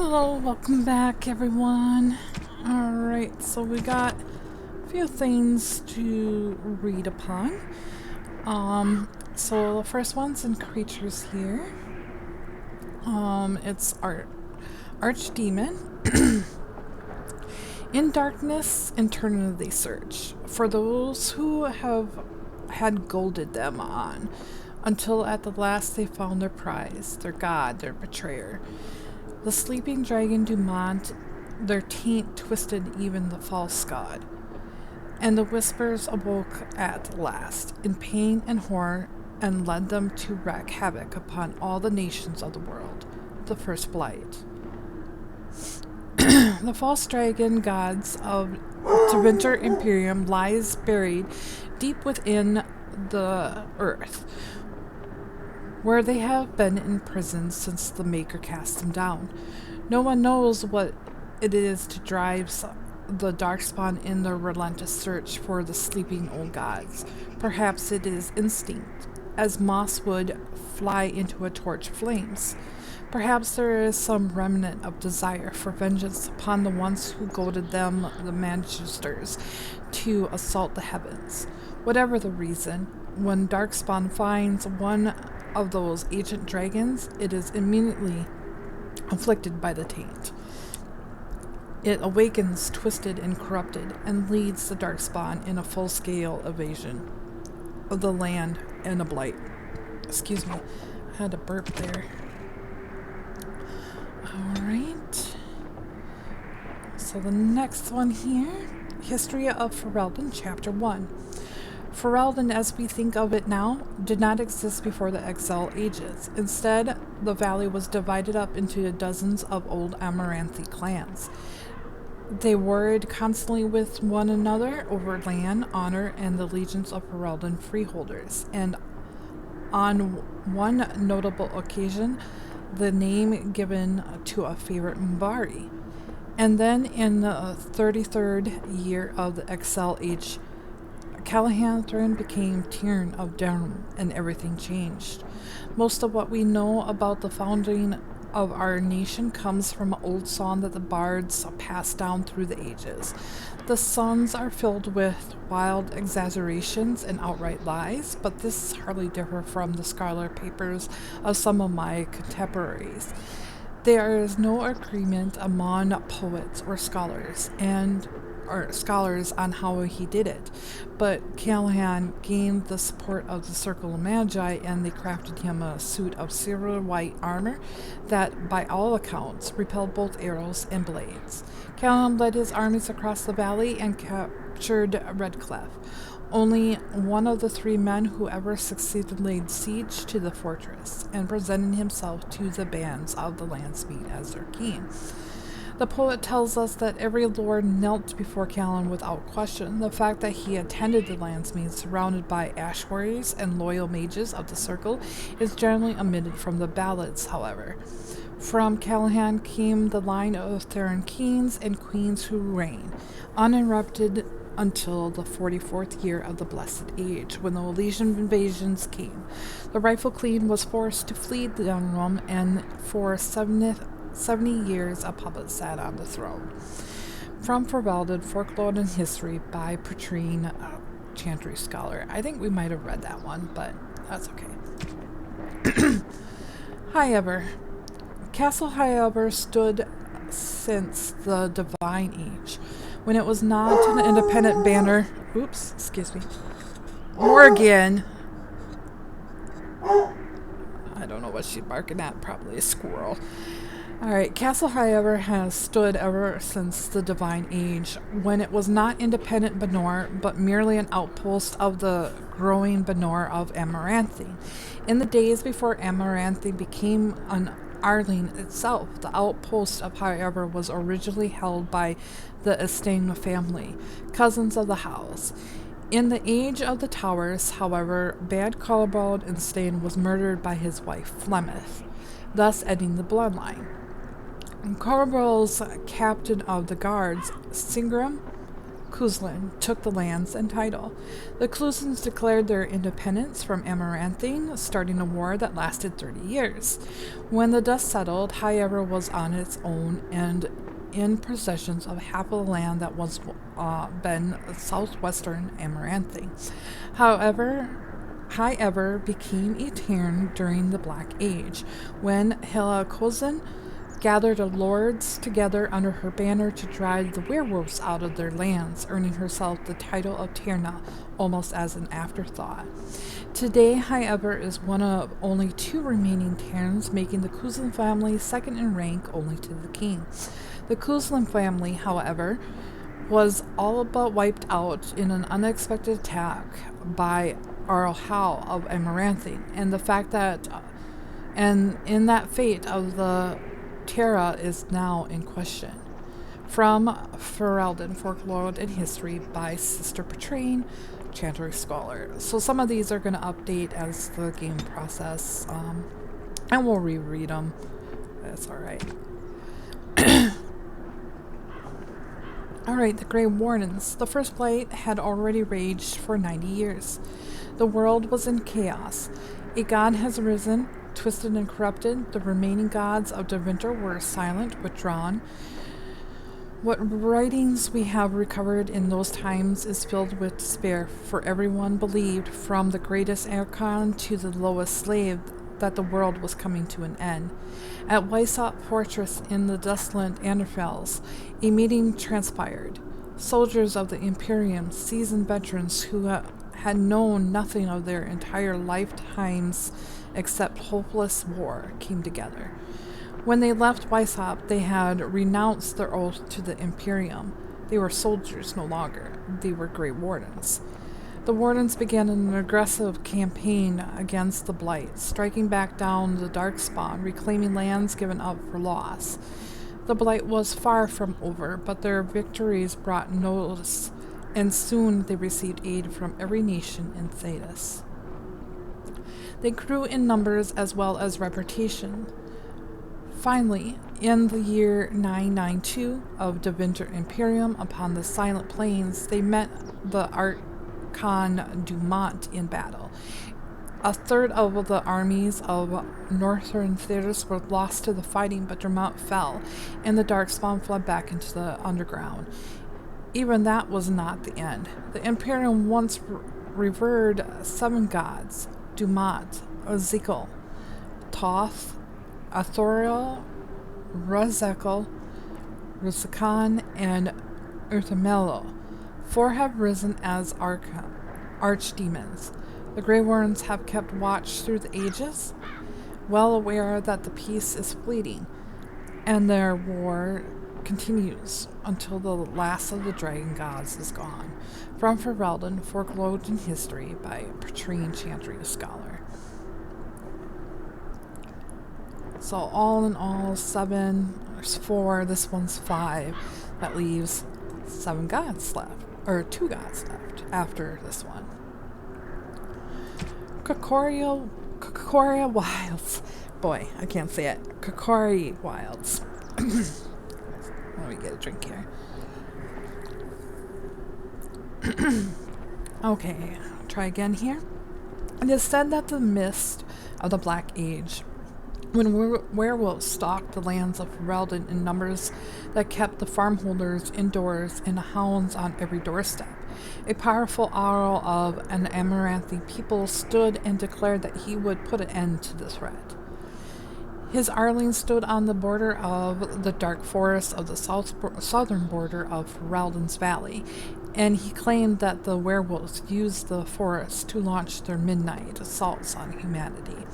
Hello, welcome back everyone. Alright, so we got a few things to read upon. So the first one's in creatures here. It's Archdemon. In darkness and eternity they search for those who have had golded them on, until at the last they found their prize, their god, their betrayer. The sleeping dragon Dumont, their taint twisted even the false god. And the whispers awoke at last, in pain and horror, and led them to wreak havoc upon all the nations of the world. The first blight. The false dragon gods of the Winter Imperium lies buried deep within the earth, where they have been imprisoned since the Maker cast them down. No one knows what it is to drive the Darkspawn in their relentless search for the sleeping old gods. Perhaps it is instinct, as moss would fly into a torch of flames. Perhaps there is some remnant of desire for vengeance upon the ones who goaded them, the Manchesters, to assault the heavens. Whatever the reason, when Darkspawn finds one of those ancient dragons, it is immediately afflicted by the taint. It awakens twisted and corrupted, and leads the Darkspawn in a full-scale invasion of the land and a blight. Excuse me, I had a burp there. Alright. So the next one here, History of Ferelden, Chapter 1. Ferelden, as we think of it now, did not exist before the Exile Ages. Instead, the valley was divided up into dozens of old Amaranthi clans. They warred constantly with one another over land, honor, and the legions of Ferelden freeholders, and on one notable occasion, the name given to a favorite Mbari. And then in the 33rd year of the Exile Age, Callahan became Tyrn of Durham, and everything changed. Most of what we know about the founding of our nation comes from an old song that the bards passed down through the ages. The songs are filled with wild exaggerations and outright lies, but this hardly differs from the scholar papers of some of my contemporaries. There is no agreement among poets or scholars on how he did it, but Callahan gained the support of the Circle of Magi, and they crafted him a suit of silver white armor that, by all accounts, repelled both arrows and blades. Callahan led his armies across the valley and captured Redcliffe, only one of the three men who ever succeeded laid siege to the fortress, and presented himself to the bands of the Landsmeet as their king. The poet tells us that every lord knelt before Callan without question. The fact that he attended the Landsmeet surrounded by ash warriors and loyal mages of the circle is generally omitted from the ballads, however. From Callahan came the line of Theron kings and queens who reigned, uninterrupted until the 44th year of the Blessed Age, when the Elysian invasions came. The rightful queen was forced to flee the Duncan, and for 70 years a puppet sat on the throne. From Ferelden, Folklore and History by Petrine, Chantry Scholar. I think we might have read that one, but that's okay. However, Castle Highover stood since the Divine Age, when it was not an independent banner. Oops, excuse me. Morgan! I don't know what she's barking at, probably a squirrel. Alright, Castle Highover has stood ever since the Divine Age, when it was not independent Benor, but merely an outpost of the growing Benor of Amaranthi. In the days before Amaranthi became an Arlene itself, the outpost of Highover was originally held by the Estaine family, cousins of the house. In the Age of the Towers, however, Bad Collarbald Estaine was murdered by his wife Flemeth, thus ending the bloodline. Corbal's captain of the guards, Singram, Cousland took the lands and title. The Couslands declared their independence from Amaranthine, starting a war that lasted 30 years. When the dust settled, High-Ever was on its own and in possession of half of the land that was been southwestern Amaranthine. However, High-Ever became Etern during the Black Age, when Cousland gathered the lords together under her banner to drive the werewolves out of their lands, earning herself the title of Tierna almost as an afterthought. Today, High-Ever is one of only 2 remaining Terns, making the Cousland family second in rank only to the king. The Cousland family, however, was all but wiped out in an unexpected attack by Arl Howe of Amaranthine, and the fact that in that fate of the Terra is now in question. From Ferelden, Folklore and History by Sister Petrine, Chantry Scholar. So some of these are going to update as the game process, and we'll reread them. That's alright. Alright, the Grey Wardens. The First Blight had already raged for 90 years. The world was in chaos. A god has arisen, twisted and corrupted. The remaining gods of Deventer were silent, withdrawn. What writings we have recovered in those times is filled with despair, for everyone believed, from the greatest archon to the lowest slave, that the world was coming to an end. At Wysop Fortress in the Dustland Anderfels, a meeting transpired. Soldiers of the Imperium, seasoned veterans who had known nothing of their entire lifetimes except hopeless war, came together. When they left Wysop, they had renounced their oath to the Imperium. They were soldiers no longer. They were Grey Wardens. The Wardens began an aggressive campaign against the Blight, striking back down the Darkspawn, reclaiming lands given up for loss. The Blight was far from over, but their victories brought notice, and soon they received aid from every nation in Thedas. They grew in numbers as well as reputation. Finally, in the year 992 of Deventer Imperium, upon the Silent Plains, they met the Archon Dumont in battle. A third of the armies of northern Thedas were lost to the fighting, but Dumont fell, and the Darkspawn fled back into the underground. Even that was not the end. The Imperium once revered 7 gods: Dumont, Ezekiel, Toth, Athoriel, Razekel, Rusikan, and Urthamelo. 4 have risen as archdemons. The Grey Wardens have kept watch through the ages, well aware that the peace is fleeting, and their war continues until the last of the dragon gods is gone. From Ferelden, Folklore and History by Petrine, Chantry Scholar. So all in all, 7, there's 4, this one's 5. That leaves 7 gods left, or 2 gods left after this one. Kokoria Wilds. Boy, I can't say it. Kokori Wilds. Let me get a drink here. Okay, try again here. It is said that the mist of the Black Age, when werewolves stalked the lands of Ferelden in numbers that kept the farmholders indoors and the hounds on every doorstep, a powerful owl of an Amaranthine people stood and declared that he would put an end to the threat. His Arling stood on the border of the dark forest of the southern border of Ferelden's valley, and he claimed that the werewolves used the forest to launch their midnight assaults on humanity.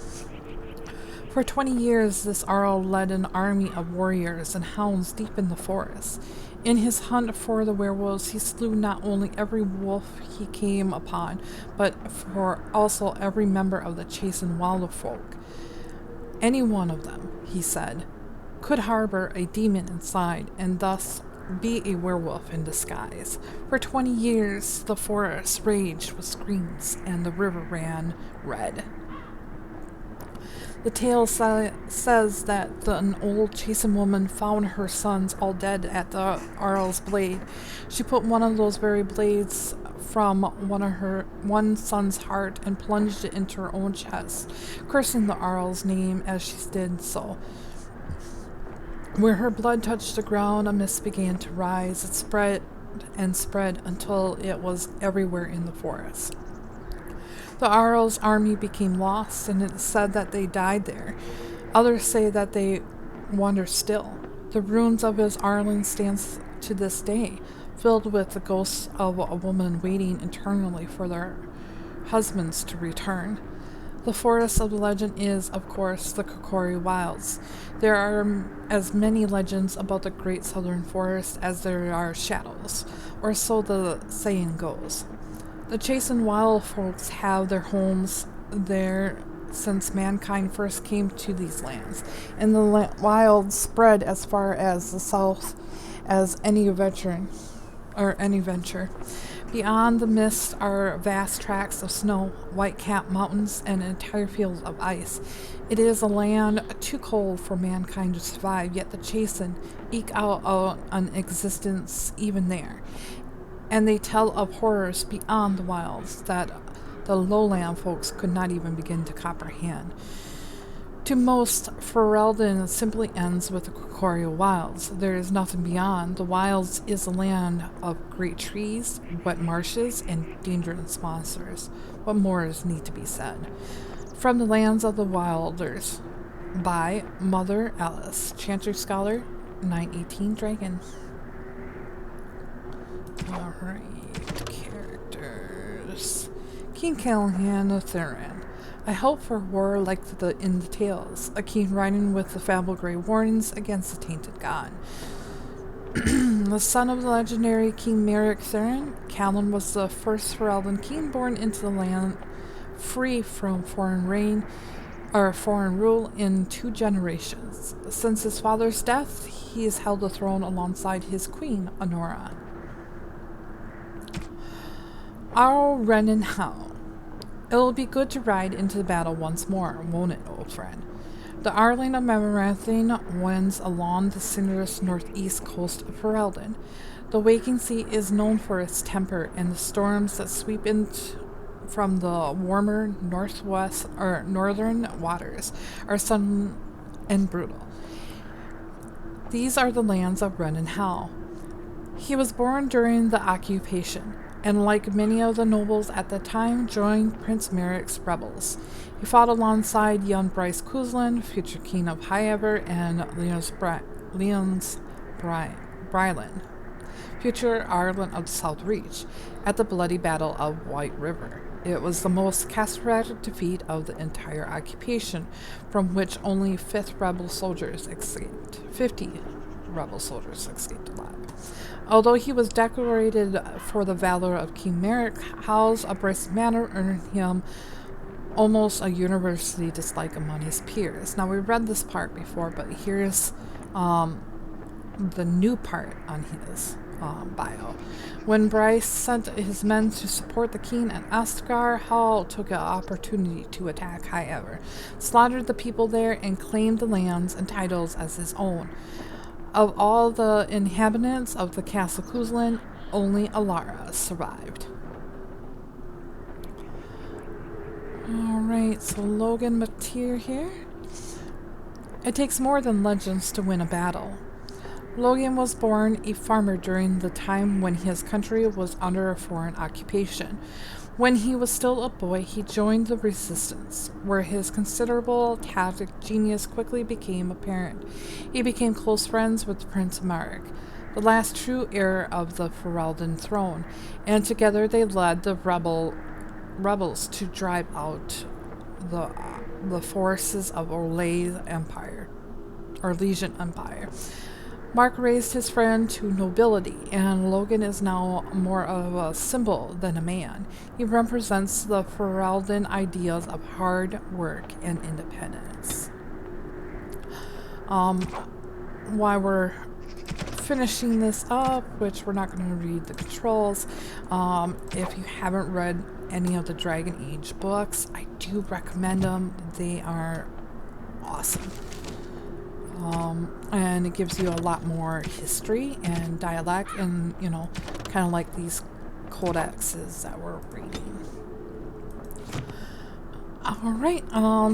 For 20 years, this Arl led an army of warriors and hounds deep in the forest. In his hunt for the werewolves, he slew not only every wolf he came upon, but for also every member of the chastened wild folk. Any one of them, he said, could harbor a demon inside and thus be a werewolf in disguise. For 20 years, the forest raged with screams and the river ran red. The tale says that an old chastened woman found her sons all dead at the Arl's blade. She put one of those very blades from one son's heart and plunged it into her own chest, cursing the Arl's name as she did so. Where her blood touched the ground, a mist began to rise. It spread and spread until it was everywhere in the forest. The Arl's army became lost, and it is said that they died there. Others say that they wander still. The ruins of his Arlen stands to this day, filled with the ghosts of a woman waiting eternally for their husbands to return. The forest of the legend is, of course, the Kokori Wilds. There are as many legends about the great southern forest as there are shadows, or so the saying goes. The chastened wild folks have their homes there since mankind first came to these lands, and the wilds spread as far as the south as any venture. Beyond the mist are vast tracts of snow, white-capped mountains, and entire fields of ice. It is a land too cold for mankind to survive, yet the chastened eke out an existence even there. And they tell of horrors beyond the wilds that the lowland folks could not even begin to comprehend. To most, Ferelden simply ends with the Kokori Wilds. There is nothing beyond. The wilds is a land of great trees, wet marshes, and dangerous monsters. What more need to be said? From the Lands of the Wilders, by Mother Alice, Chanter Scholar, 918 Dragon. Alright, characters. King Callahan of Theron. I hope for war like in the tales, a king riding with the fable Grey Wardens against the tainted god. The son of the legendary King Merrick Theron, Callan was the first Ferelden king born into the land free from foreign rule in 2 generations. Since his father's death, he has held the throne alongside his queen, Honora. Enjoy-Rennie. It'll be good to ride into the battle once more, won't it, old friend? The Arling of Mamaranthine winds along the sinuous northeast coast of Ferelden. The Waking Sea is known for its temper, and the storms that sweep in from the warmer northern waters are sudden and brutal. These are the lands of Renenhal. He was born during the occupation, and like many of the nobles at the time, joined Prince Merrick's rebels. He fought alongside young Bryce Cousland, future king of Highever, and Leon's Brylan, future Ireland of the South Reach, at the bloody Battle of White River. It was the most catastrophic defeat of the entire occupation, from which only 50 rebel soldiers escaped alive. Although he was decorated for the valor of King Merrick, Howell's abrasive manner earned him almost a university dislike among his peers. Now, we read this part before, but here's the new part on his bio. When Bryce sent his men to support the king at Ostagar, Hall took an opportunity to attack Highever, slaughtered the people there, and claimed the lands and titles as his own. Of all the inhabitants of the Castle Cousland, only Alara survived. Alright, so Logan Mateer here. It takes more than legends to win a battle. Logan was born a farmer during the time when his country was under a foreign occupation. When he was still a boy, he joined the resistance, where his considerable tactic genius quickly became apparent. He became close friends with Prince Marek, the last true heir of the Ferelden throne, and together they led the rebels to drive out the forces of Orlesian Empire. Mark raised his friend to nobility, and Logan is now more of a symbol than a man. He represents the Ferelden ideas of hard work and independence. While we're finishing this up, which we're not going to read the controls, if you haven't read any of the Dragon Age books, I do recommend them. They are awesome. And it gives you a lot more history and dialect and, you know, kind of like these codexes that we're reading. Alright,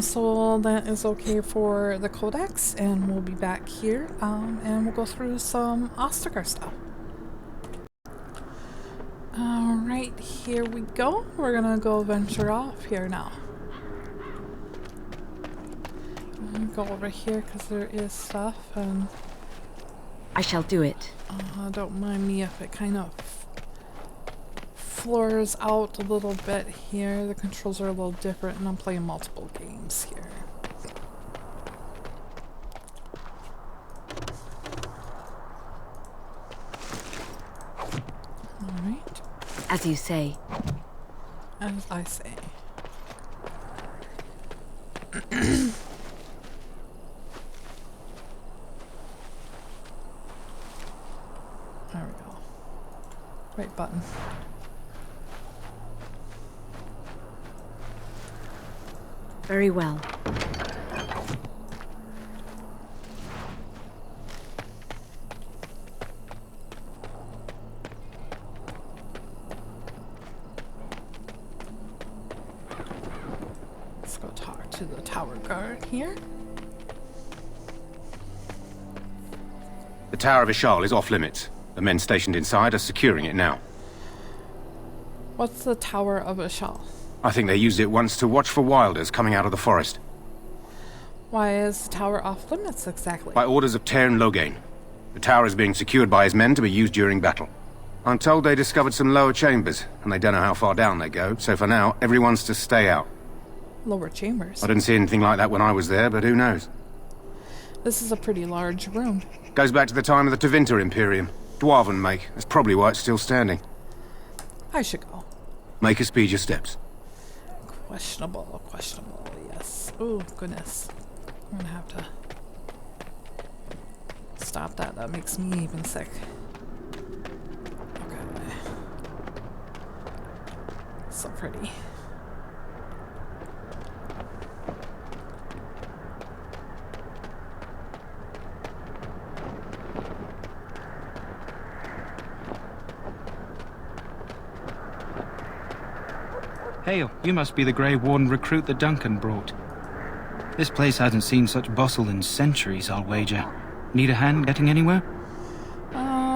so that is okay for the codex, and we'll be back here, and we'll go through some Ostagar stuff. Alright, here we go. We're gonna go venture off here now. Go over here because there is stuff, and I shall do it. don't mind me if it kind of floors out a little bit here. The controls are a little different, and I'm playing multiple games here. Alright. As you say. As I say. There we go. Right button. Very well. Let's go talk to the tower guard here. The Tower of Ishal is off limits. The men stationed inside are securing it now. What's the Tower of Ishal? I think they used it once to watch for wilders coming out of the forest. Why is the tower off limits exactly? By orders of Tairn Loghain. The tower is being secured by his men to be used during battle. I'm told they discovered some lower chambers, and they don't know how far down they go, so for now, everyone's to stay out. Lower chambers? I didn't see anything like that when I was there, but who knows? This is a pretty large room. Goes back to the time of the Tevinter Imperium. Dwarven make. That's probably why it's still standing. I should go. Make her speed your steps. Questionable, yes. Oh, goodness. I'm gonna have to stop that. That makes me even sick. Okay. So pretty. Hail, you must be the Grey Warden recruit that Duncan brought. This place hasn't seen such bustle in centuries, I'll wager. Need a hand getting anywhere?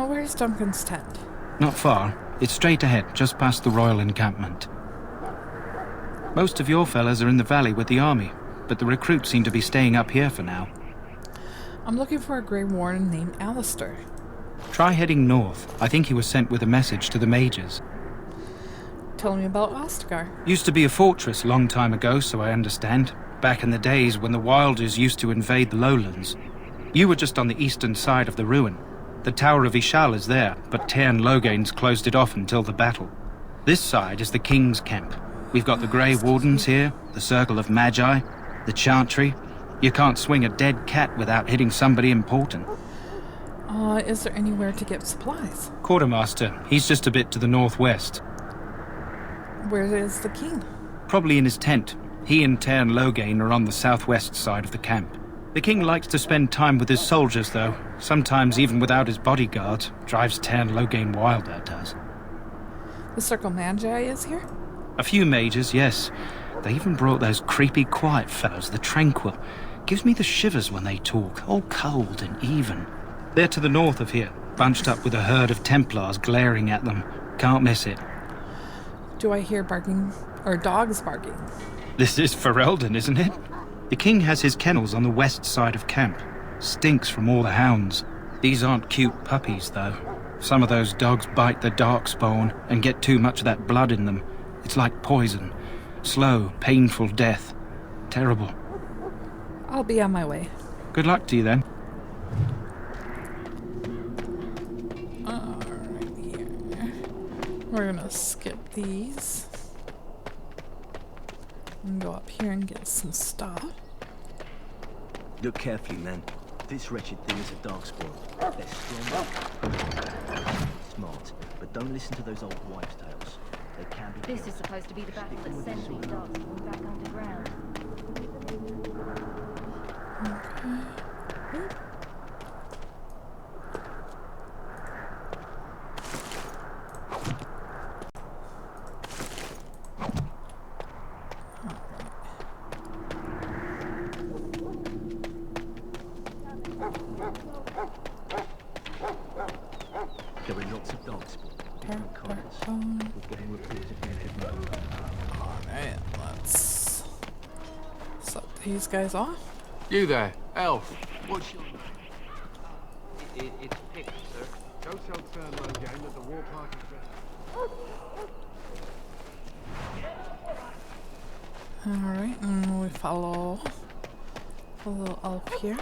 Where's Duncan's tent? Not far. It's straight ahead, just past the royal encampment. Most of your fellas are in the valley with the army, but the recruits seem to be staying up here for now. I'm looking for a Grey Warden named Alistair. Try heading north. I think he was sent with a message to the mages. Tell me about Ostagar. Used to be a fortress long time ago, so I understand. Back in the days when the Wilders used to invade the lowlands. You were just on the eastern side of the ruin. The Tower of Ishal is there, but Tairn Loghain's closed it off until the battle. This side is the King's camp. We've got the Grey Wardens here, the Circle of Magi, the Chantry. You can't swing a dead cat without hitting somebody important. Is there anywhere to get supplies? Quartermaster, he's just a bit to the northwest. Where is the king? Probably in his tent. He and Tairn Loghain are on the southwest side of the camp. The king likes to spend time with his soldiers, though. Sometimes even without his bodyguards. Drives Tairn Loghain wild, that does. The Circle Magi is here? A few mages, yes. They even brought those creepy quiet fellows, the Tranquil. Gives me the shivers when they talk, all cold and even. They're to the north of here, bunched up with a herd of Templars glaring at them. Can't miss it. Do I hear barking, or dogs barking? This is Ferelden, isn't it? The king has his kennels on the west side of camp. Stinks from all the hounds. These aren't cute puppies, though. Some of those dogs bite the darkspawn and get too much of that blood in them. It's like poison. Slow, painful death. Terrible. I'll be on my way. Good luck to you, then. Alright, here. We're gonna skip these. And go up here and get some stuff. Look carefully, man. This wretched thing is a darkspawn. They're strong, smart, but don't listen to those old wives' tales. They can be. This is supposed to be the battle that sent these darkspawn back underground. There are lots of dogs spawning in different colours. We're getting reports of them. Alright, let's set these guys off. You there, elf. What's your... It's Pick, sir. Go tell Turnlow gang that the war party's ready. Alright, and we follow the little elf here.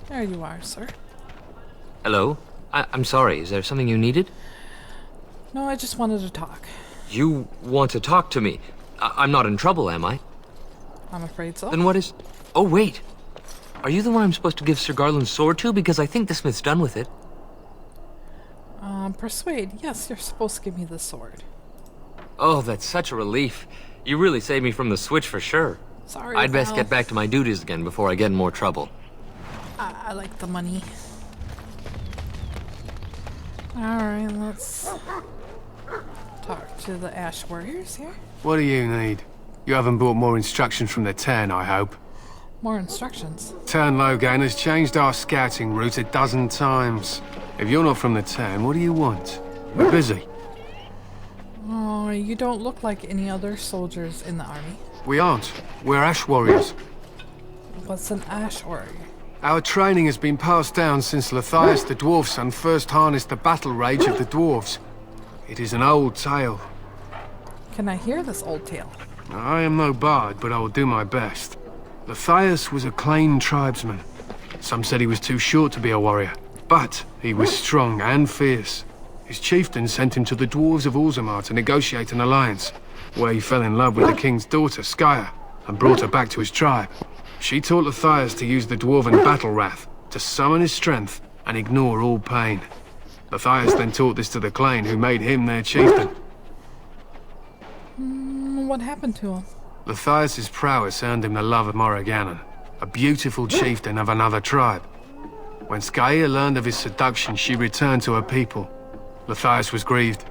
There you are, sir. Hello? I'm sorry, is there something you needed? No, I just wanted to talk. You want to talk to me? I'm not in trouble, am I? I'm afraid so. Then what is... Oh, wait. Are you the one I'm supposed to give Sir Garland's sword to? Because I think the smith's done with it. Persuade. Yes, you're supposed to give me the sword. Oh, that's such a relief. You really saved me from the switch for sure. Sorry, I'd best pal. get back to my duties again before I get in more trouble. I like the money. Alright, let's talk to the Ash Warriors here. What do you need? You haven't brought more instructions from the Turn, I hope. More instructions. Turnlow gang has changed our scouting route a dozen times. If you're not from the Turn, what do you want? We're busy. Oh, you don't look like any other soldiers in the army. We aren't. We're Ash Warriors. What's an Ash Warrior? Our training has been passed down since Lathias the Dwarf's son first harnessed the battle rage of the dwarves. It is an old tale. Can I hear this old tale? I am no bard, but I will do my best. Lathias was a claimed tribesman. Some said he was too short to be a warrior, but he was strong and fierce. His chieftain sent him to the dwarves of Orzammar to negotiate an alliance, where he fell in love with the king's daughter, Skya, and brought her back to his tribe. She taught Lathias to use the dwarven battle wrath to summon his strength and ignore all pain. Lathias then taught this to the Clane, who made him their chieftain. What happened to him? Lathias' prowess earned him the love of Morrigannon, a beautiful chieftain of another tribe. When Skya learned of his seduction, she returned to her people. Lathias was grieved.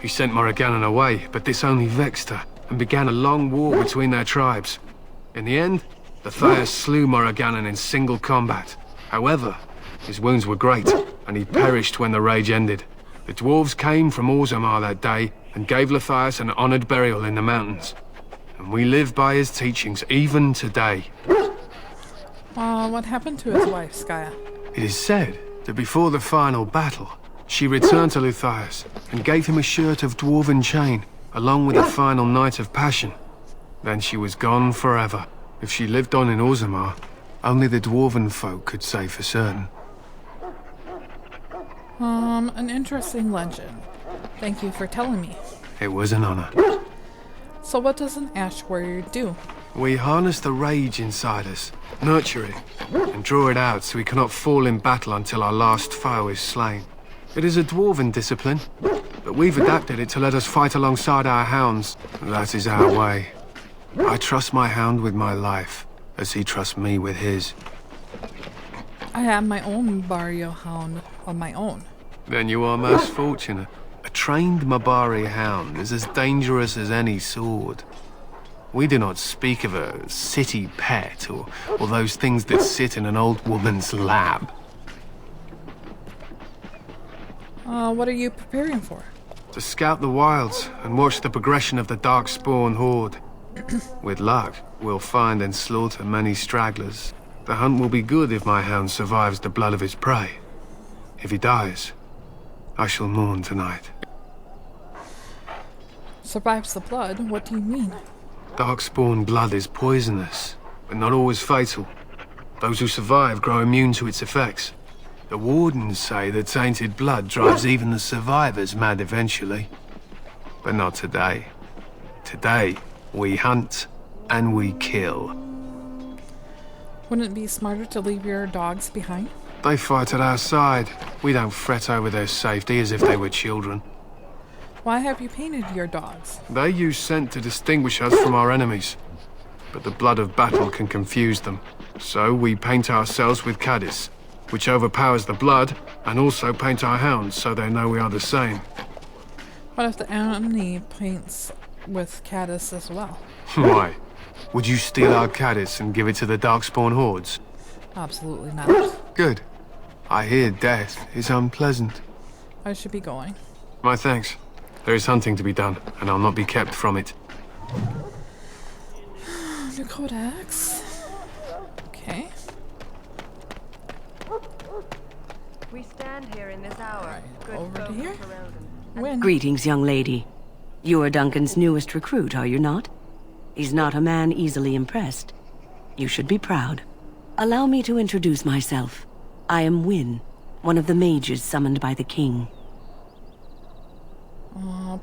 He sent Morrigannon away, but this only vexed her, and began a long war between their tribes. In the end, Lathias slew Morrigannon in single combat. However, his wounds were great, and he perished when the rage ended. The dwarves came from Orzammar that day, and gave Lathias an honored burial in the mountains. And we live by his teachings even today. What happened to his wife, Skya? It is said that before the final battle, she returned to Lathias and gave him a shirt of dwarven chain, along with a final night of passion. Then she was gone forever. If she lived on in Orzammar, only the dwarven folk could say for certain. An interesting legend. Thank you for telling me. It was an honor. So what does an Ash Warrior do? We harness the rage inside us, nurture it, and draw it out so we cannot fall in battle until our last foe is slain. It is a dwarven discipline, but we've adapted it to let us fight alongside our hounds. That is our way. I trust my hound with my life, as he trusts me with his. I have my own Barrio hound of my own. Then you are most fortunate. A trained Mabari hound is as dangerous as any sword. We do not speak of a city pet or those things that sit in an old woman's lap. What are you preparing for? To scout the wilds and watch the progression of the Darkspawn horde. With luck, we'll find and slaughter many stragglers. The hunt will be good if my hound survives the blood of his prey. If he dies, I shall mourn tonight. Survives the blood? What do you mean? Darkspawn blood is poisonous, but not always fatal. Those who survive grow immune to its effects. The wardens say that tainted blood drives even the survivors mad eventually. But not today. Today, we hunt and we kill. Wouldn't it be smarter to leave your dogs behind? They fight at our side. We don't fret over their safety as if they were children. Why have you painted your dogs? They use scent to distinguish us from our enemies. but the blood of battle can confuse them. So we paint ourselves with Codex, which overpowers the blood, and also paint our hounds so they know we are the same. What if the enemy paints with Caddis as well? Why? Would you steal our Codex and give it to the Darkspawn hordes? Absolutely not. Good. I hear death is unpleasant. I should be going. My thanks. There is hunting to be done, and I'll not be kept from it. New Codex. Okay. We stand here in this hour. Right, Good over to folk here. of Ferelden. Win. Greetings, young lady. You are Duncan's newest recruit, are you not? He's not a man easily impressed. You should be proud. Allow me to introduce myself. I am Wynne, one of the mages summoned by the king.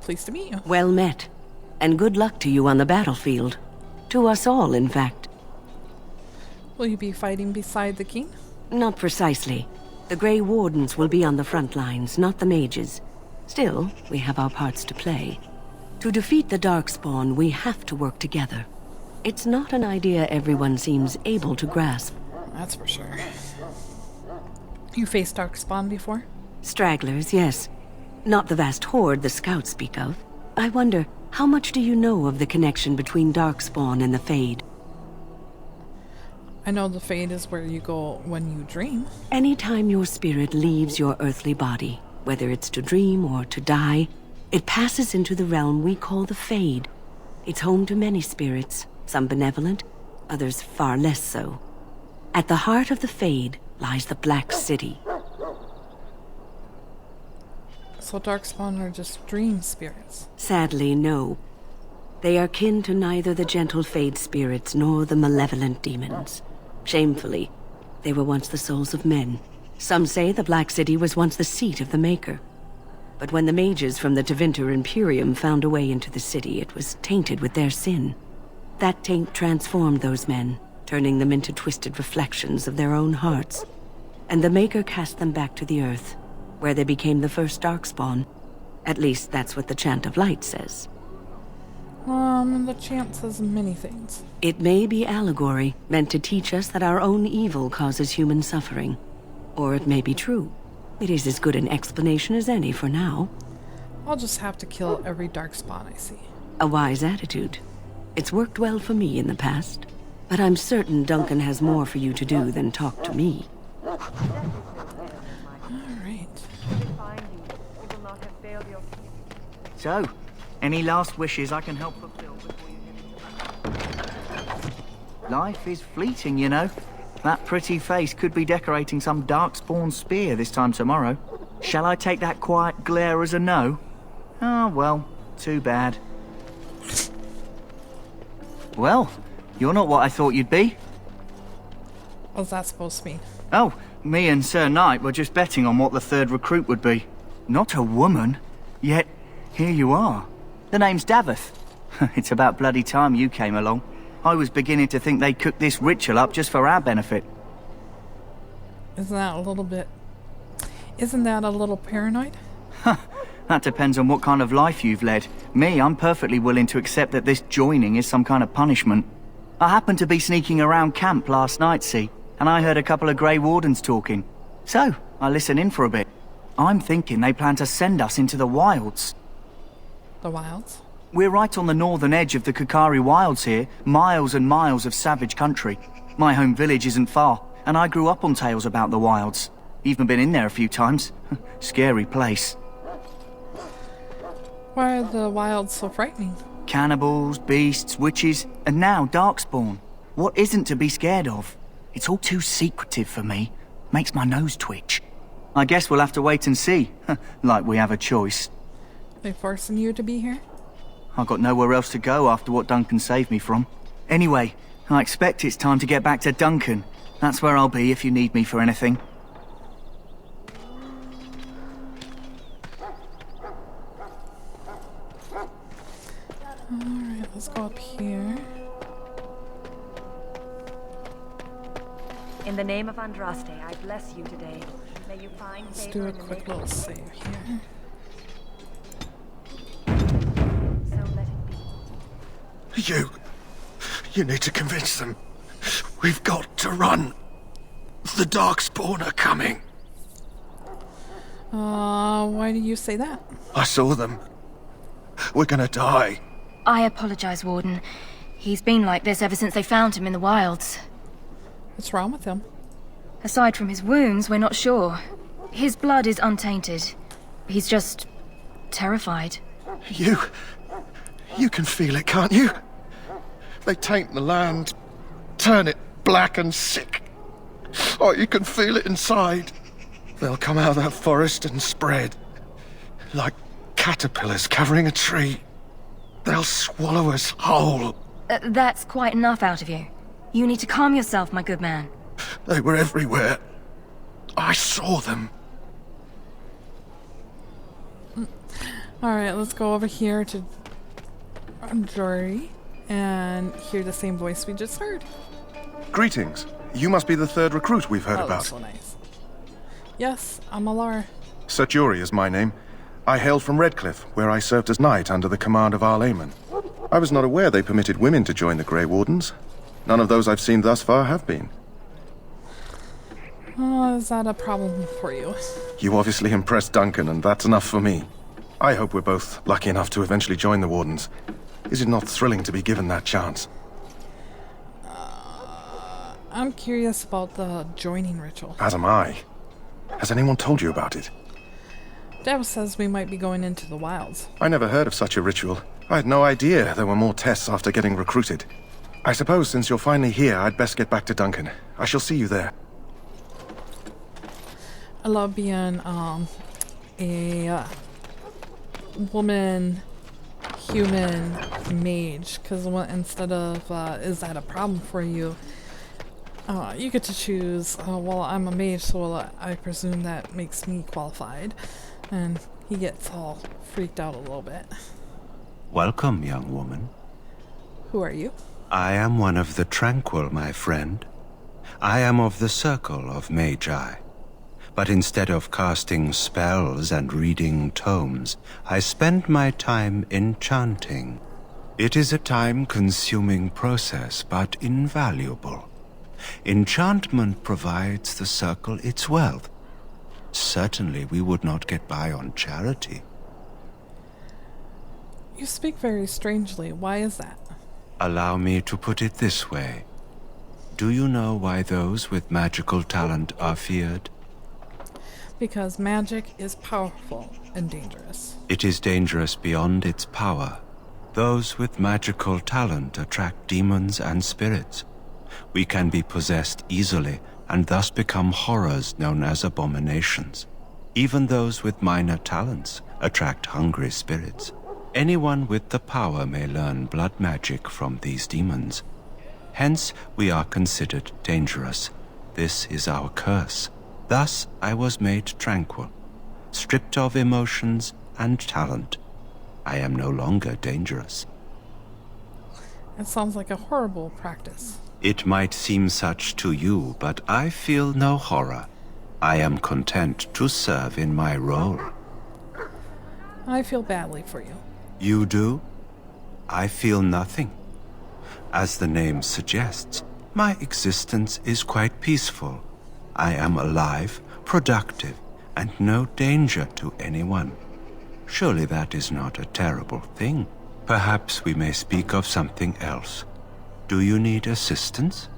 Pleased to meet you. Well met, and good luck to you on the battlefield. To us all, in fact. Will you be fighting beside the king? Not precisely. The Grey Wardens will be on the front lines, not the mages. Still, we have our parts to play. To defeat the Darkspawn, we have to work together. It's not an idea everyone seems able to grasp. That's for sure. You faced Darkspawn before? Stragglers, yes. Not the vast horde the scouts speak of. I wonder, how much do you know of the connection between Darkspawn and the Fade? I know the Fade is where you go when you dream. Anytime your spirit leaves your earthly body, whether it's to dream or to die, it passes into the realm we call the Fade. It's home to many spirits, some benevolent, others far less so. At the heart of the Fade lies the Black City. So Darkspawn are just dream spirits. Sadly, no. They are kin to neither the gentle Fade spirits nor the malevolent demons. Shamefully, they were once the souls of men. Some say the Black City was once the seat of the Maker. But when the mages from the Tevinter Imperium found a way into the city, it was tainted with their sin. That taint transformed those men, turning them into twisted reflections of their own hearts. And the Maker cast them back to the earth, where they became the first Darkspawn. At least that's what the Chant of Light says. The chant says many things. It may be allegory, meant to teach us that our own evil causes human suffering. Or it may be true. It is as good an explanation as any for now. I'll just have to kill every Darkspawn I see. A wise attitude. It's worked well for me in the past. But I'm certain Duncan has more for you to do than talk to me. Alright. Find you. You will not have failed your So, any last wishes I can help fulfill before you head into battle? Life is fleeting, you know. That pretty face could be decorating some Darkspawn spear this time tomorrow. Shall I take that quiet glare as a no? Oh, well, too bad. Well, you're not what I thought you'd be. What's that supposed to mean? Oh, me and Sir Knight were just betting on what the third recruit would be. Not a woman, yet here you are. The name's Davith. It's about bloody time you came along. I was beginning to think they'd cooked this ritual up just for our benefit. Isn't that a little paranoid? That depends on what kind of life you've led. Me, I'm perfectly willing to accept that this joining is some kind of punishment. I happened to be sneaking around camp last night, see, and I heard a couple of Grey Wardens talking. So, I listened in for a bit. I'm thinking they plan to send us into the wilds. The wilds? We're right on the northern edge of the Kukari wilds here, miles and miles of savage country. My home village isn't far, and I grew up on tales about the wilds. Even been in there a few times. Scary place. Why are the wilds so frightening? Cannibals, beasts, witches, and now Darkspawn. What isn't to be scared of? It's all too secretive for me. Makes my nose twitch. I guess we'll have to wait and see. Like we have a choice. They forcing you to be here? I've got nowhere else to go after what Duncan saved me from. Anyway, I expect it's time to get back to Duncan. That's where I'll be if you need me for anything. Alright, let's go up here. In the name of Andraste, I bless you today. May you find Let's favor do a in the quick name little save here. So let it be. You need to convince them. We've got to run. The Darkspawn are coming. Why do you say that? I saw them. We're gonna die. I apologize, Warden. He's been like this ever since they found him in the wilds. What's wrong with him? Aside from his wounds, we're not sure. His blood is untainted. He's just terrified. You can feel it, can't you? They taint the land, turn it black and sick. Oh, you can feel it inside. They'll come out of that forest and spread. Like caterpillars covering a tree. They'll swallow us whole. That's quite enough out of you. You need to calm yourself, my good man. They were everywhere. I saw them. Alright, let's go over here to Jory and hear the same voice we just heard. Greetings. You must be the third recruit we've heard Oh, about. that's so nice. Yes, I'm Alara. Sir Jury is my name. I hail from Redcliffe, where I served as knight under the command of Arl Eamon. I was not aware they permitted women to join the Grey Wardens. None of those I've seen thus far have been. Oh, is that a problem for you? You obviously impressed Duncan, and that's enough for me. I hope we're both lucky enough to eventually join the Wardens. Is it not thrilling to be given that chance? I'm curious about the joining ritual. As am I. Has anyone told you about it? Dad says we might be going into the wilds. I never heard of such a ritual. I had no idea there were more tests after getting recruited. I suppose since you're finally here, I'd best get back to Duncan. I shall see you there. I love being a woman human mage, because instead of is that a problem for you, you get to choose, well, I'm a mage, so I presume that makes me qualified. And he gets all freaked out a little bit. Welcome, young woman. Who are you? I am one of the Tranquil, my friend. I am of the Circle of Magi. But instead of casting spells and reading tomes, I spend my time enchanting. It is a time-consuming process, but invaluable. Enchantment provides the Circle its wealth. Certainly we would not get by on charity. You speak very strangely. Why is that? Allow me to put it this way. Do you know why those with magical talent are feared? Because magic is powerful and dangerous. It is dangerous beyond its power. Those with magical talent attract demons and spirits. We can be possessed easily and thus become horrors known as abominations. Even those with minor talents attract hungry spirits. Anyone with the power may learn blood magic from these demons. Hence, we are considered dangerous. This is our curse. Thus, I was made tranquil, stripped of emotions and talent. I am no longer dangerous. It sounds like a horrible practice. It might seem such to you, but I feel no horror. I am content to serve in my role. I feel badly for you. You do? I feel nothing. As the name suggests, my existence is quite peaceful. I am alive, productive, and no danger to anyone. Surely that is not a terrible thing. Perhaps we may speak of something else. Do you need assistance?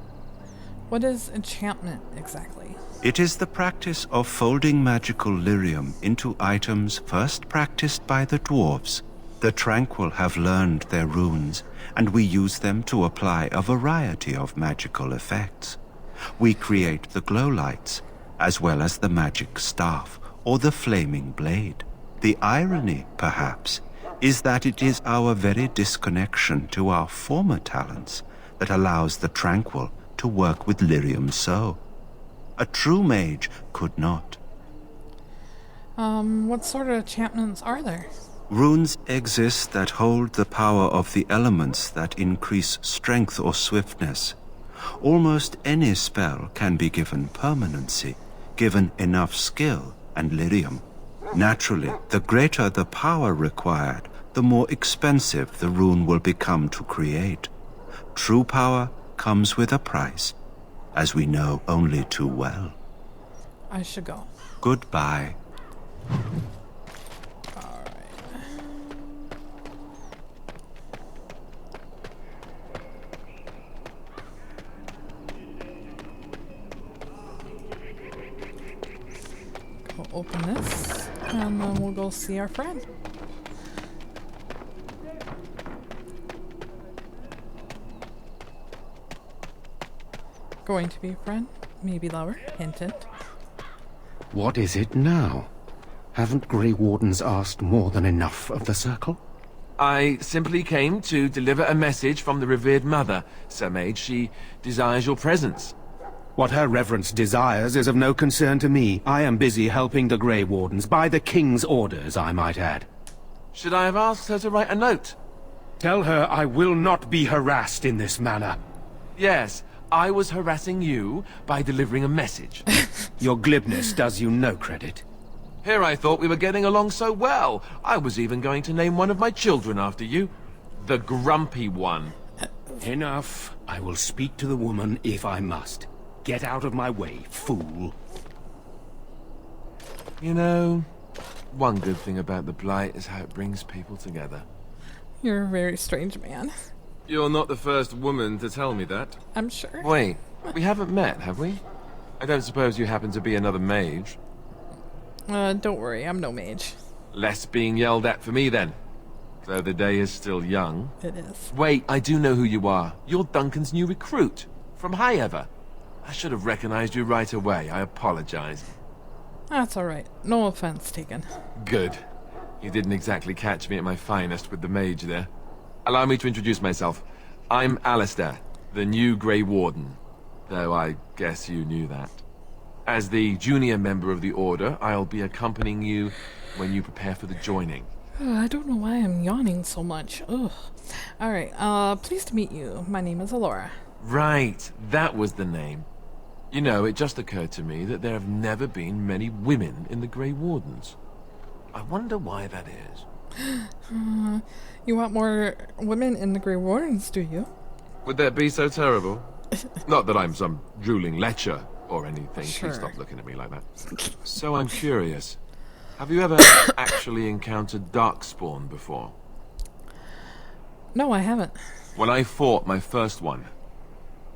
What is enchantment exactly? It is the practice of folding magical lyrium into items first practiced by the dwarves. The Tranquil have learned their runes, and we use them to apply a variety of magical effects. We create the glow lights, as well as the magic staff or the flaming blade. The irony, perhaps, is that it is our very disconnection to our former talents that allows the Tranquil to work with lyrium so. A true mage could not. What sort of enchantments are there? Runes exist that hold the power of the elements that increase strength or swiftness. Almost any spell can be given permanency, given enough skill and lyrium. Naturally, the greater the power required, the more expensive the rune will become to create. True power comes with a price, as we know only too well. I should go. Goodbye. We'll open this, and then we'll go see our friend. Going to be a friend, maybe lover, hint hint. What is it now? Haven't Grey Wardens asked more than enough of the Circle? I simply came to deliver a message from the revered mother, Sir Mage. She desires your presence. What her reverence desires is of no concern to me. I am busy helping the Grey Wardens, by the King's orders, I might add. Should I have asked her to write a note? Tell her I will not be harassed in this manner. Yes, I was harassing you by delivering a message. Your glibness does you no credit. Here I thought we were getting along so well. I was even going to name one of my children after you. The Grumpy One. Enough. I will speak to the woman if I must. Get out of my way, fool. You know, one good thing about the Blight is how it brings people together. You're a very strange man. You're not the first woman to tell me that. I'm sure. Wait, we haven't met, have we? I don't suppose you happen to be another mage? Don't worry, I'm no mage. Less being yelled at for me, then. Though the day is still young. It is. Wait, I do know who you are. You're Duncan's new recruit. From High Ever. I should have recognized you right away. I apologize. That's alright. No offense taken. Good. You didn't exactly catch me at my finest with the mage there. Allow me to introduce myself. I'm Alistair, the new Grey Warden. Though I guess you knew that. As the junior member of the Order, I'll be accompanying you when you prepare for the joining. I don't know why I'm yawning so much. Ugh. Alright, pleased to meet you. My name is Alara. Right, that was the name. You know, it just occurred to me that there have never been many women in the Grey Wardens. I wonder why that is. You want more women in the Grey Wardens, do you? Would that be so terrible? Not that I'm some drooling lecher or anything. Sure. Please stop looking at me like that. So I'm curious. Have you ever actually encountered Darkspawn before? No, I haven't. When I fought my first one,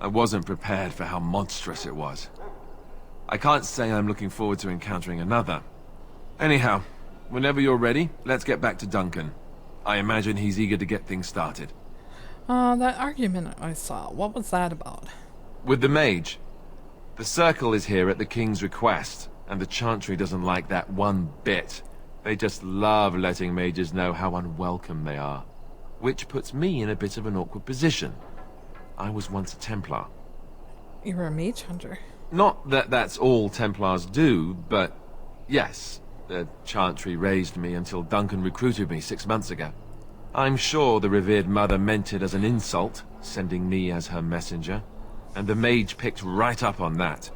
I wasn't prepared for how monstrous it was. I can't say I'm looking forward to encountering another. Anyhow, whenever you're ready, let's get back to Duncan. I imagine he's eager to get things started. That argument I saw, what was that about? With the mage. The Circle is here at the King's request, and the Chantry doesn't like that one bit. They just love letting mages know how unwelcome they are. Which puts me in a bit of an awkward position. I was once a Templar. You were a mage hunter. Not that that's all Templars do, but yes, the Chantry raised me until Duncan recruited me 6 months ago. I'm sure the revered mother meant it as an insult, sending me as her messenger, and the mage picked right up on that.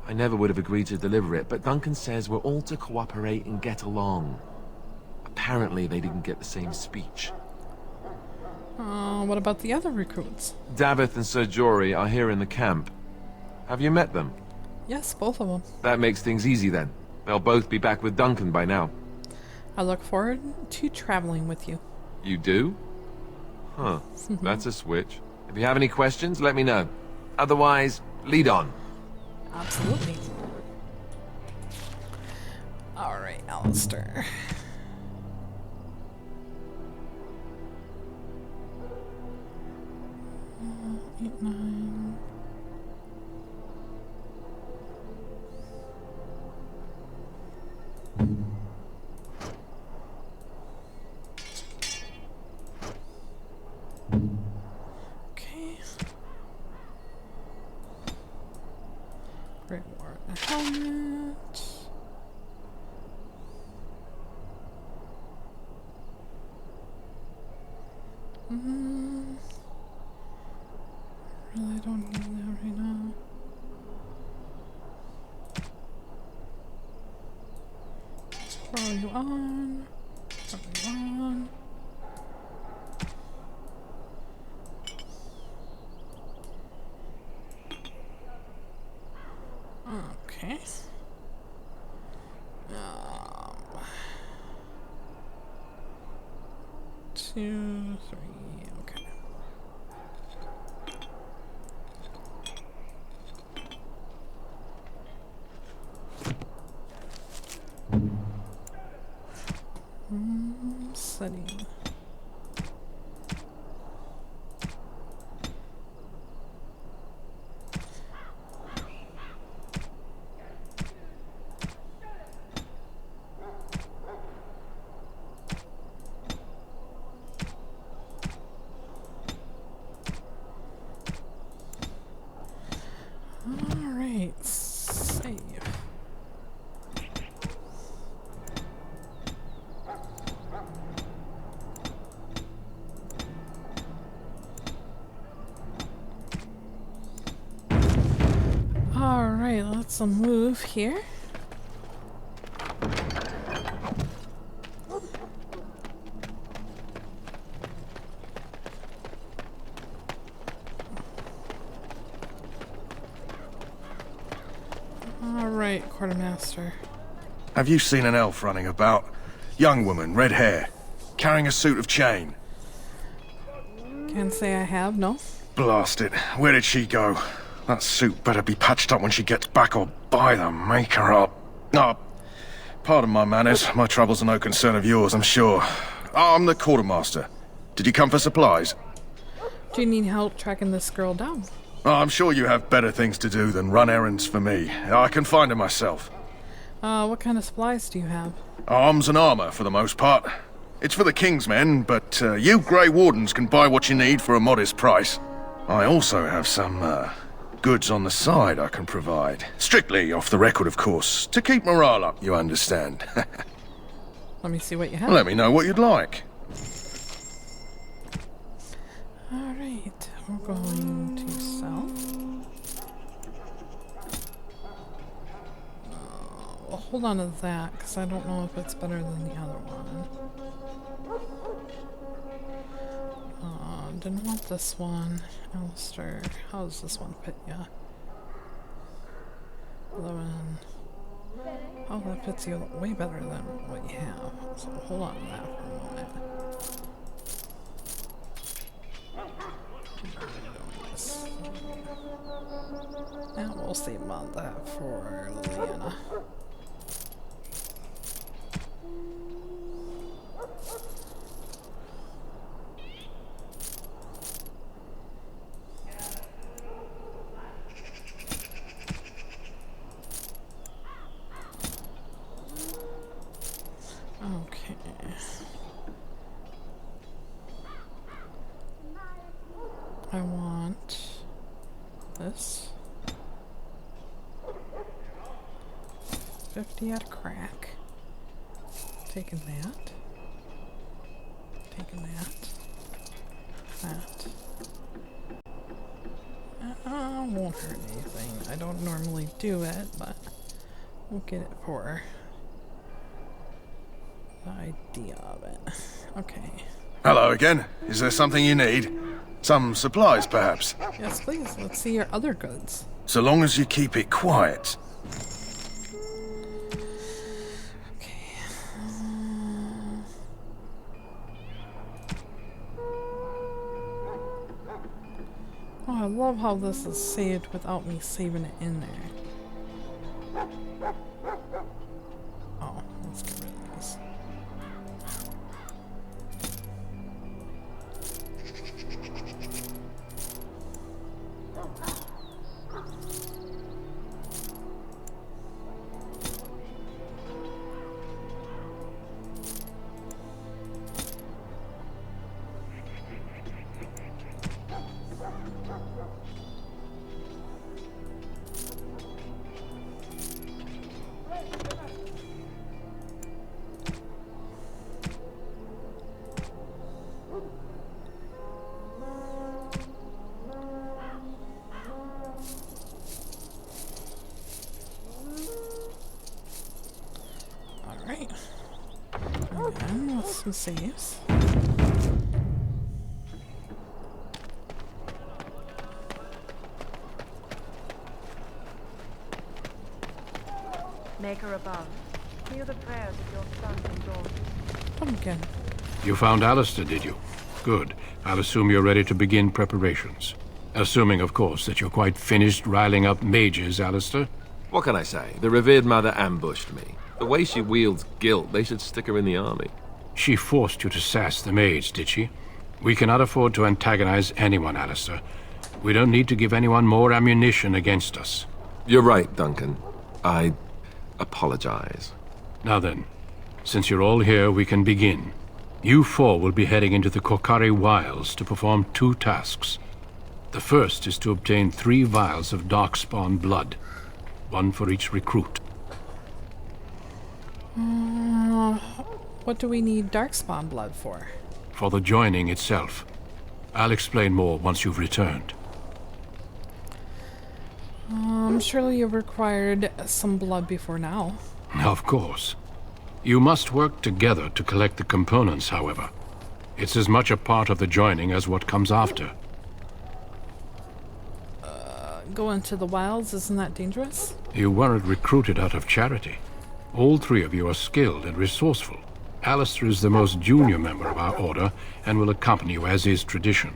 I never would have agreed to deliver it, but Duncan says we're all to cooperate and get along. Apparently they didn't get the same speech. What about the other recruits? Davith and Sir Jory are here in the camp. Have you met them? Yes, both of them. That makes things easy then. They'll both be back with Duncan by now. I look forward to traveling with you. You do? Huh. That's a switch. If you have any questions, let me know. Otherwise, lead on. Absolutely. Alright, Alistair. Eight, 9. Okay. Grey Warden helmet. Really don't need that right now. Throw you on. Throw you on. Okay. 2, 3, okay. Setting. Alright, save. Alright, let's move here. Alright, Quartermaster. Have you seen an elf running about? Young woman, red hair, carrying a suit of chain. Can't say I have, no. Blast it. Where did she go? That suit better be patched up when she gets back or by the maker up. Oh, pardon my manners. My troubles are no concern of yours, I'm sure. Oh, I'm the quartermaster. Did you come for supplies? Do you need help tracking this girl down? Oh, I'm sure you have better things to do than run errands for me. I can find her myself. What kind of supplies do you have? Arms and armor, for the most part. It's for the King's men, but you Grey Wardens can buy what you need for a modest price. I also have some, goods on the side I can provide. Strictly off the record, of course. To keep morale up, you understand. Let me see what you have. Let me know what you'd like. Alright, we're going to sell. Well, hold on to that, because I don't know if it's better than the other one. Didn't want this one. Alistair, how does this one fit ya? 11. Oh, that fits you way better than what you have. So hold on to that for a moment. And we'll save on that for Liliana. Okay. I want this. 50 at a crack. Taking that. Taking that. That. Won't hurt anything. I don't normally do it, but we'll get it for the idea of it. Okay. Hello again. Is there something you need? Some supplies, perhaps? Yes, please. Let's see your other goods. So long as you keep it quiet. Okay. Oh, I love how this is saved without me saving it in there. Oh, let's get rid of this. Alright. Again, with some saves. Maker above, hear the prayers of your sons and daughters. Duncan. You found Alistair, did you? Good. I'll assume you're ready to begin preparations. Assuming, of course, that you're quite finished riling up mages, Alistair. What can I say? The revered mother ambushed me. The way she wields guilt, they should stick her in the army. She forced you to sass the mage, did she? We cannot afford to antagonize anyone, Alistair. We don't need to give anyone more ammunition against us. You're right, Duncan. I apologize. Now then, since you're all here, we can begin. You four will be heading into the Kokari Wilds to perform 2 tasks. The first is to obtain 3 vials of darkspawn blood, 1 for each recruit. What do we need darkspawn blood for? For the joining itself. I'll explain more once you've returned. Surely you've required some blood before now. Of course. You must work together to collect the components, however. It's as much a part of the joining as what comes after. Go into the wilds, isn't that dangerous? You weren't recruited out of charity. All 3 of you are skilled and resourceful. Alistair is the most junior member of our order and will accompany you as is tradition.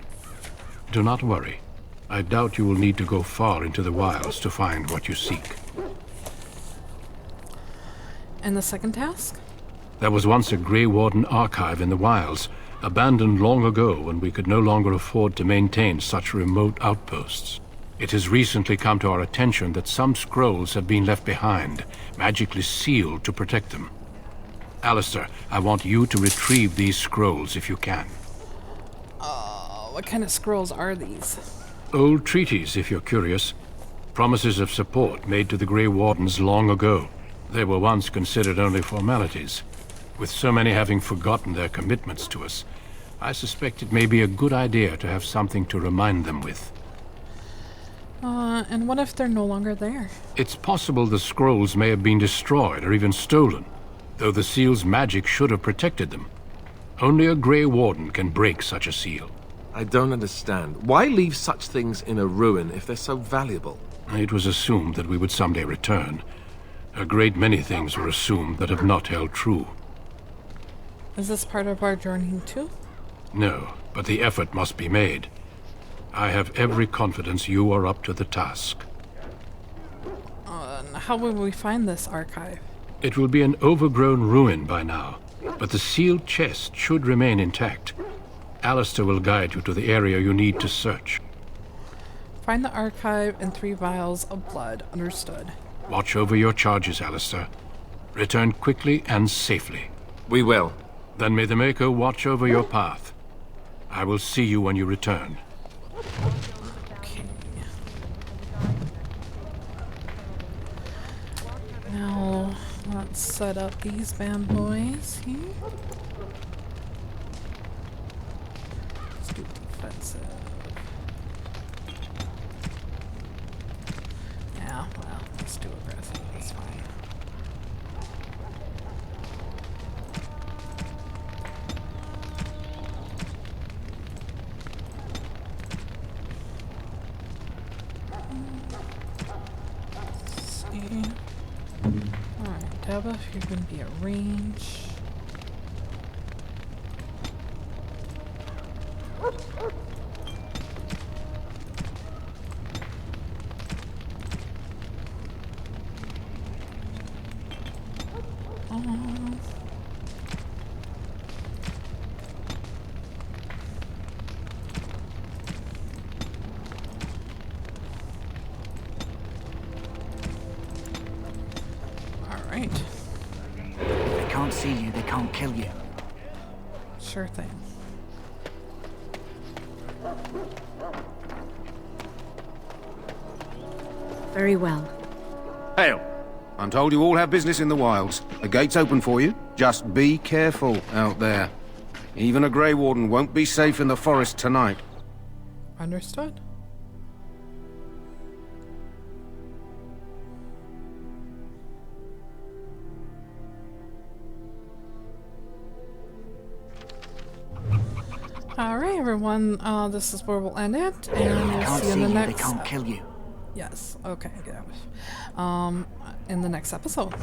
Do not worry. I doubt you will need to go far into the wilds to find what you seek. And the second task? There was once a Grey Warden archive in the wilds, abandoned long ago when we could no longer afford to maintain such remote outposts. It has recently come to our attention that some scrolls have been left behind, magically sealed to protect them. Alistair, I want you to retrieve these scrolls if you can. What kind of scrolls are these? Old treaties, if you're curious. Promises of support made to the Grey Wardens long ago. They were once considered only formalities. With so many having forgotten their commitments to us, I suspect it may be a good idea to have something to remind them with. And what if they're no longer there? It's possible the scrolls may have been destroyed or even stolen, though the seal's magic should have protected them. Only a Grey Warden can break such a seal. I don't understand. Why leave such things in a ruin if they're so valuable? It was assumed that we would someday return. A great many things were assumed that have not held true. Is this part of our journey too? No, but the effort must be made. I have every confidence you are up to the task. How will we find this archive? It will be an overgrown ruin by now, but the sealed chest should remain intact. Alistair will guide you to the area you need to search. Find the archive and 3 vials of blood. Understood. Watch over your charges, Alistair. Return quickly and safely. We will. Then may the Maker watch over your path. I will see you when you return. Okay. Now, let's set up these bad boys here. Let's do defensive. Yeah, well, let's do aggressive. That's fine. Alright, Deva, if you're going to be at range. Alright. They can't see you, they can't kill you. Sure thing. Very well. Hail! I'm told you all have business in the wilds. The gate's open for you. Just be careful out there. Even a Grey Warden won't be safe in the forest tonight. Understood. Alright, everyone. This is where we'll end it. And we'll see you in the next... They can't kill you. Yes. Okay, good. in the next episode.